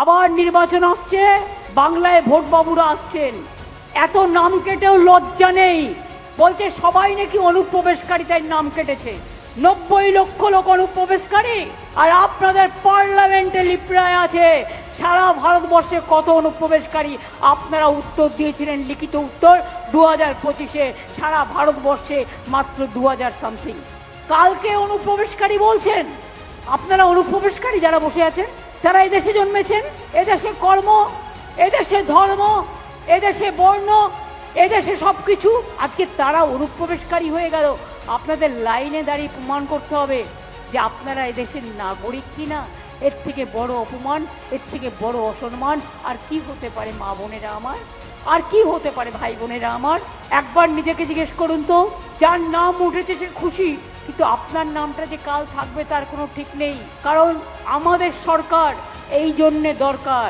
আবার নির্বাচন আসছে, বাংলায় ভোট বাবুরা আসছেন, এত নাম কেটেও লজ্জা নেই। বলছে সবাই নাকি অনুপ্রবেশকারী, তাই নাম কেটেছে। 90 লক্ষ লোক অনুপ্রবেশকারী, আর আপনাদের পার্লামেন্টে লিপ্রায় আছে সারা ভারতবর্ষে কত অনুপ্রবেশকারী। আপনারা উত্তর দিয়েছিলেন, লিখিত উত্তর 2025-এ সারা ভারতবর্ষে মাত্র 2000 সামথিং। কালকে অনুপ্রবেশকারী বলছেন। আপনারা অনুপ্রবেশকারী যারা বসে আছেন, তারা এদেশে জন্মেছেন, এদেশে কর্ম, এদেশে ধর্ম, এদেশে বর্ণ, এদেশে সবকিছু, আজকে তারা অনুপ্রবেশকারী হয়ে গেল। আপনাদের লাইনে দাঁড়িয়ে প্রমাণ করতে হবে যে আপনারা এদেশের নাগরিক কিনা। এর থেকে বড় অপমান, এর থেকে বড় অসম্মান আর কি হতে পারে মা বোনেরা আমার? আর কি হতে পারে ভাই বোনেরা আমার? একবার নিজেকে জিজ্ঞেস করুন তো, যার নাম উঠেছে সে খুশি, কিন্তু আপনার নামটা যে কাল থাকবে তার কোনো ঠিক নেই। কারণ আমাদের সরকার এই জন্যে দরকার,